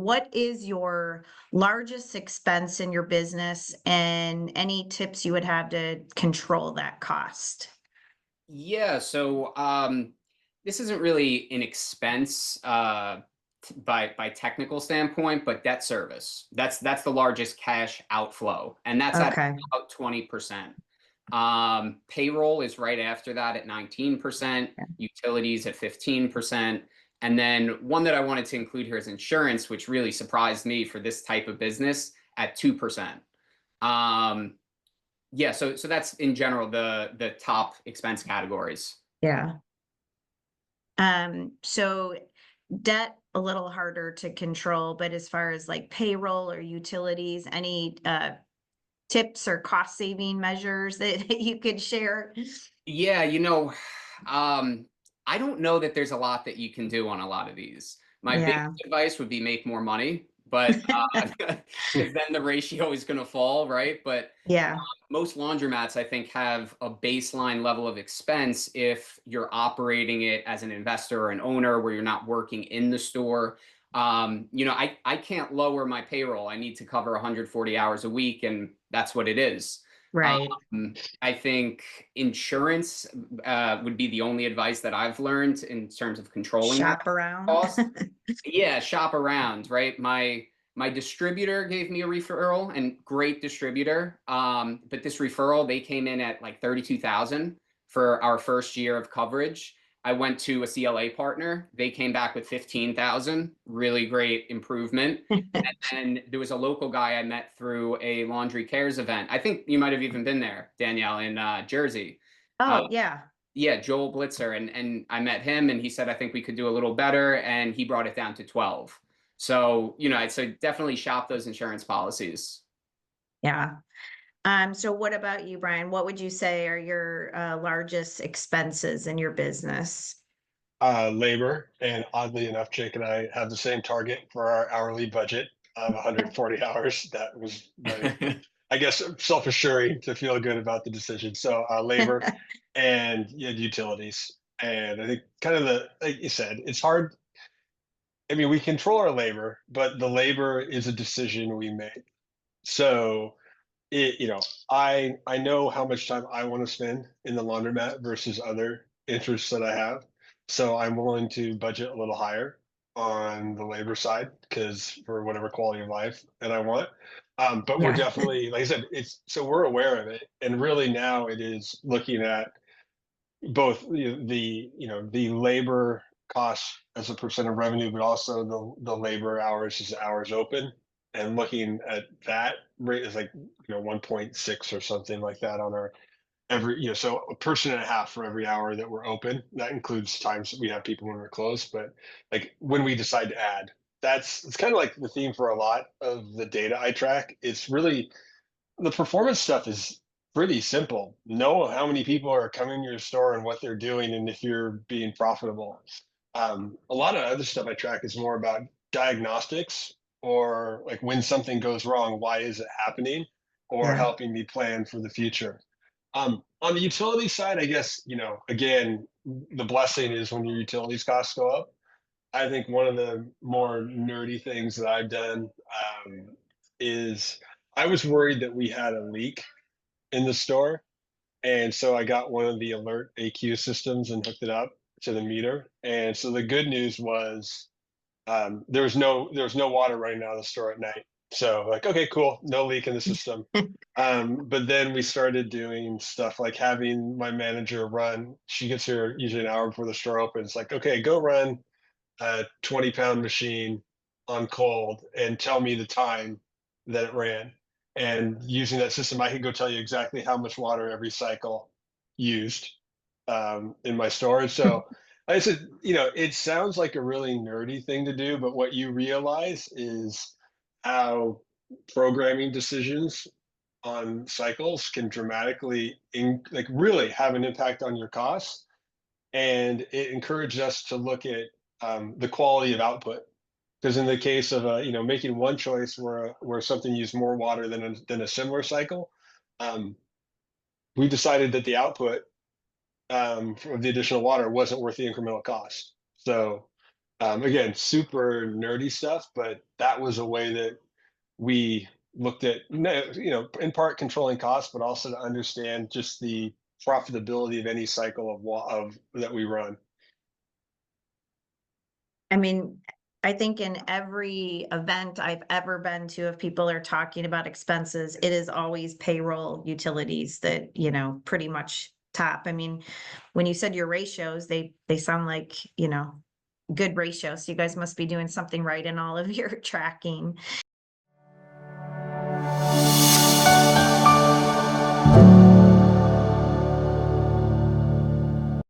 What is your largest expense in your business and any tips you would have to control that cost? Yeah, this isn't really an expense by technical standpoint, but debt service. That's the largest cash outflow, and that's at Okay. about 20%. Payroll is right after that at 19%, Yeah. utilities at 15%, and then one that I wanted to include here is insurance, which really surprised me for this type of business at 2%. Um, yeah, so that's in general the top expense categories. Yeah. So debt a little harder to control, but as far as like payroll or utilities, any tips or cost saving measures that you could share? Yeah, I don't know that there's a lot that you can do on a lot of these. My biggest Yeah. advice would be make more money, but because then the ratio is going to fall, right? But Yeah. most laundromats, I think, have a baseline level of expense if you're operating it as an investor or an owner where you're not working in the store. I can't lower my payroll. I need to cover 140 hours a week, and that's what it is. Right. I think insurance would be the only advice that I've learned in terms of controlling that Shop around. cost. Yeah, shop around, right? My distributor gave me a referral and great distributor. But this referral, they came in at like 32,000 for our first year of coverage. I went to a CLA partner. They came back with 15,000, really great improvement. And there was a local guy I met through a Laundry Cares event. I think you might have even been there, Danielle, in Jersey. Uh, Oh, yeah. yeah, Joel Blitzer, and I met him, and he said I think we could do a little better, and he brought it down to 12. So I'd say definitely shop those insurance policies. Yeah. So what about you, Brian? What would you say are your largest expenses in your business? Labor, and oddly enough, Jake and I have the same target for our hourly budget of 140 hours. That was very, I guess, self-assuring to feel good about the decision. So labor and yeah, utilities, and I think kind of like you said, it's hard. I mean, we control our labor, but the labor is a decision we make. So it, I know how much time I want to spend in the laundromat versus other interests that I have. So I'm willing to budget a little higher on the labor side because for whatever quality of life that I want. But we're Yeah. definitely, like I said, it's so we're aware of it, and really now it is looking at both the labor costs as a percent of revenue, but also the labor hours as hours open, and looking at that rate is like 1.6 or something like that on our every so a person and a half for every hour that we're open. That includes times that we have people when we're closed, but like when we decide to add, it's kind of like the theme for a lot of the data I track. It's really the performance stuff is pretty simple. Know how many people are coming to your store and what they're doing, and if you're being profitable. A lot of other stuff I track is more about diagnostics or like when something goes wrong, why is it happening, or Yeah. helping me plan for the future. On the utility side, I guess, again, the blessing is when your utilities costs go up. I think one of the more nerdy things that I've done is I was worried that we had a leak in the store. And so I got one of the alert AQ systems and hooked it up to the meter. And so the good news was there was no water running out of the store at night. So like, okay, cool, no leak in the system. But then we started doing stuff like having my manager run. She gets here usually an hour before the store opens. Like, okay, go run a 20-pound machine on cold and tell me the time that it ran. And using that system, I can go tell you exactly how much water every cycle used in my storage. So I said, it sounds like a really nerdy thing to do, but what you realize is how programming decisions on cycles can dramatically like really have an impact on your costs. And it encouraged us to look at the quality of output. Because in the case of making one choice where something used more water than a similar cycle, um, we decided that the output of the additional water wasn't worth the incremental cost. So Again, super nerdy stuff, but that was a way that we looked at, in part controlling costs, but also to understand just the profitability of any cycle of that we run. I mean, I think in every event I've ever been to, if people are talking about expenses, it is always payroll, utilities that, pretty much top. I mean, when you said your ratios, they sound like, good ratios. So you guys must be doing something right in all of your tracking.